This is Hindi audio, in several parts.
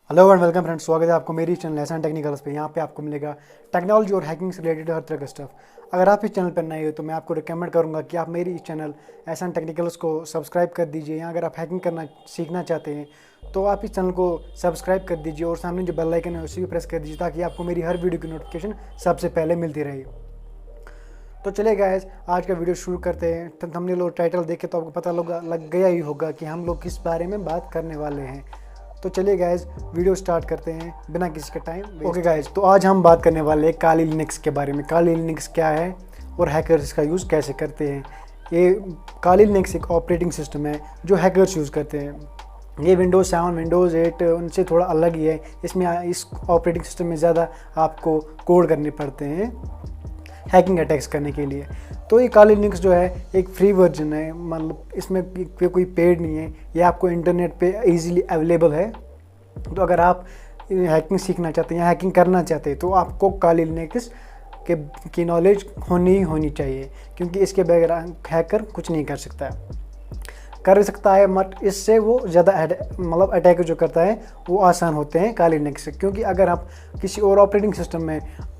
हेलो एंड वेलकम फ्रेंड्स, स्वागत है आपको मेरी चैनल एहसान टेक्निकल्स पे। यहाँ पे आपको मिलेगा टेक्नोलॉजी और हैकिंग से रिलेटेड हर तरह का स्टफ। अगर आप इस चैनल पर नए हो तो मैं आपको रिकमेंड करूँगा कि आप मेरी इस चैनल एहसान टेक्निकल्स को सब्सक्राइब कर दीजिए। यहाँ अगर आप हैकिंग करना सीखना चाहते हैं तो आप इस चैनल को सब्सक्राइब कर दीजिए और सामने जो बेल आइकन है उसी को प्रेस कर दीजिए ताकि आपको मेरी हर वीडियो की नोटिफिकेशन सबसे पहले मिलती रहे। तो चलिए गाइस, आज का वीडियो शुरू करते हैं। थंबनेल और टाइटल देख के तो आपको पता लग गया ही होगा कि हम लोग किस बारे में बात करने वाले हैं। तो चलिए गाइस, वीडियो स्टार्ट करते हैं बिना किसी का टाइम। ओके गाइस, तो आज हम बात करने वाले हैं काली लिनक्स के बारे में। काली लिनक्स क्या है और हैकर्स इसका यूज़ कैसे करते हैं। ये काली लिनक्स एक ऑपरेटिंग सिस्टम है जो हैकर्स यूज़ करते हैं। ये विंडोज़ 7 विंडोज़ 8 उनसे थोड़ा अलग ही है। इसमें इस ऑपरेटिंग सिस्टम में ज़्यादा आपको कोड करने पड़ते हैं हैकिंग अटैक्स करने के लिए। तो ये काली लिनक्स जो है एक फ्री वर्जन है, मतलब इसमें कोई पेड नहीं है। ये आपको इंटरनेट पे इजीली अवेलेबल है। तो अगर आप हैकिंग सीखना चाहते हैं या हैकिंग करना चाहते हैं तो आपको काली लिनक्स की नॉलेज होनी चाहिए, क्योंकि इसके बगैर हैकर कुछ नहीं कर सकता है। मत इससे वो ज़्यादा मतलब अटैक जो करता है वो आसान होते हैं काली लिनक्स से। क्योंकि अगर आप किसी और ऑपरेटिंग सिस्टम में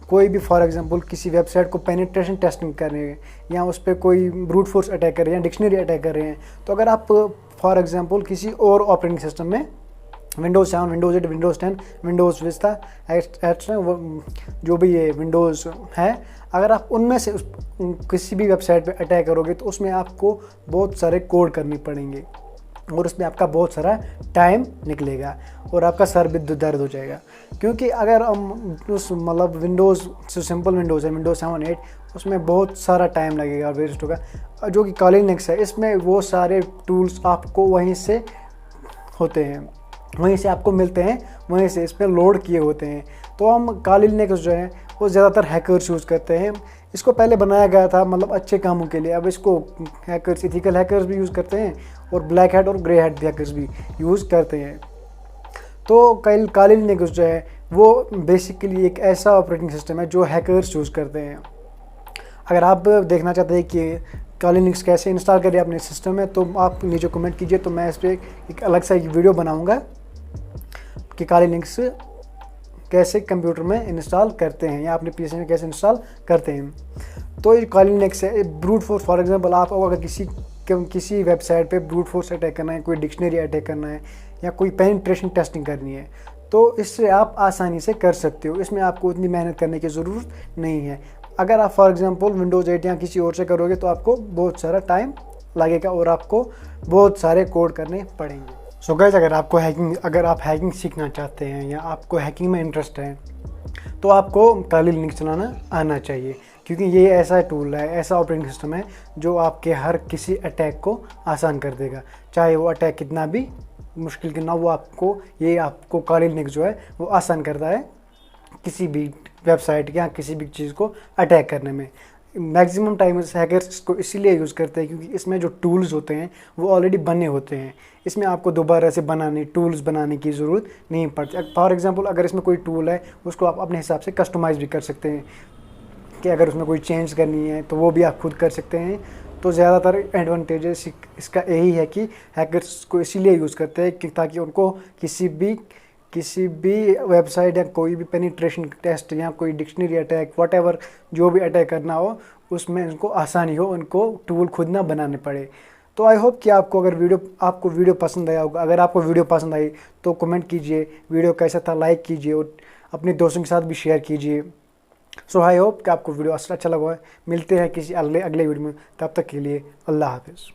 कोई भी फॉर एग्जांपल किसी वेबसाइट को पेनिट्रेशन टेस्टिंग कर रहे हैं या उस पर कोई ब्रूट फोर्स अटैक कर रहे हैं या डिक्शनरी अटैक कर रहे हैं, तो अगर आप फॉर एग्जांपल किसी और ऑपरेटिंग सिस्टम में Windows 7 Windows 8 Windows 10 Windows vista extra जो भी ये विंडोज़ है, अगर आप उनमें से किसी भी वेबसाइट पे अटैक करोगे तो उसमें आपको बहुत सारे कोड करने पड़ेंगे और उसमें आपका बहुत सारा टाइम निकलेगा और आपका सर भी दर्द हो जाएगा। क्योंकि अगर हम उस मतलब विंडोज़ जो सिंपल विंडोज़ है विंडोज़ 7 8 उसमें बहुत सारा टाइम लगेगा और वेस्ट होगा। जो कि काली लिनक्स है इसमें वो सारे टूल्स आपको वहीं से होते हैं, वहीं से आपको मिलते हैं, वहीं से इस पर लोड किए होते हैं। तो हम काली लिनक्स जो है वो ज़्यादातर हैकर्स यूज़ करते हैं। इसको पहले बनाया गया था मतलब अच्छे कामों के लिए। अब इसको हैकर्स, इथिकल हैकर्स भी यूज़ करते हैं और ब्लैक हैट और ग्रे हैट हैकर्स भी यूज़ करते हैं। तो काली लिनक्स जो है वो बेसिकली एक ऐसा ऑपरेटिंग सिस्टम है जो हैकर्स यूज़ करते हैं। अगर आप देखना चाहते हैं कि काली लिनक्स कैसे इंस्टॉल करें अपने सिस्टम में तो आप नीचे कमेंट कीजिए, तो मैं इस पर एक अलग सा एक वीडियो बनाऊँगा कि काली लिनक्स कैसे कंप्यूटर में इंस्टॉल करते हैं या अपने पीसी में कैसे इंस्टॉल करते हैं। तो ये काली लिनक्स है ब्रूट फोर्स। फॉर एग्जांपल आप अगर किसी वेबसाइट पे ब्रूट फोर्स अटैक करना है, कोई डिक्शनरी अटैक करना है या कोई पेनिट्रेशन टेस्टिंग करनी है तो इससे आप आसानी से कर सकते हो। इसमें आपको उतनी मेहनत करने की ज़रूरत नहीं है। अगर आप फॉर एग्जांपल विंडोज़ 8 या किसी और से करोगे तो आपको बहुत सारा टाइम लगेगा और आपको बहुत सारे कोड करने पड़ेंगे। सो गाइस, अगर आप हैकिंग सीखना चाहते हैं या आपको हैकिंग में इंटरेस्ट है तो आपको काली लिनक्स चलाना आना चाहिए, क्योंकि ये ऐसा टूल है, ऐसा ऑपरेटिंग सिस्टम है जो आपके हर किसी अटैक को आसान कर देगा। चाहे वो अटैक कितना भी मुश्किल क्यों ना, वो आपको काली लिनक्स जो है वो आसान करता है किसी भी वेबसाइट या किसी भी चीज़ को अटैक करने में। मैक्सिमम टाइम हैकर्स इसको इसीलिए यूज़ करते हैं क्योंकि इसमें जो टूल्स होते हैं वो ऑलरेडी बने होते हैं। इसमें आपको दोबारा से टूल्स बनाने की ज़रूरत नहीं पड़ती। फॉर एग्जांपल अगर इसमें कोई टूल है उसको आप अपने हिसाब से कस्टमाइज़ भी कर सकते हैं कि अगर उसमें कोई चेंज करनी है तो वो भी आप खुद कर सकते हैं। तो ज़्यादातर एडवांटेजेस इसका यही है कि हैकर्स को इसीलिए यूज़ करते हैं कि ताकि उनको किसी भी वेबसाइट या कोई भी पेनिट्रेशन टेस्ट या कोई डिक्शनरी अटैक व्हाटएवर जो भी अटैक करना हो उसमें उनको आसानी हो, उनको टूल खुद ना बनाने पड़े। तो आई होप कि आपको वीडियो पसंद आया होगा। अगर आपको वीडियो पसंद आई तो कमेंट कीजिए वीडियो कैसा था, लाइक कीजिए और अपने दोस्तों के साथ भी शेयर कीजिए। सो आई होप कि आपको वीडियो अच्छा लगा है। मिलते हैं किसी अगले वीडियो में, तब तक के लिए अल्लाह हाफिज़।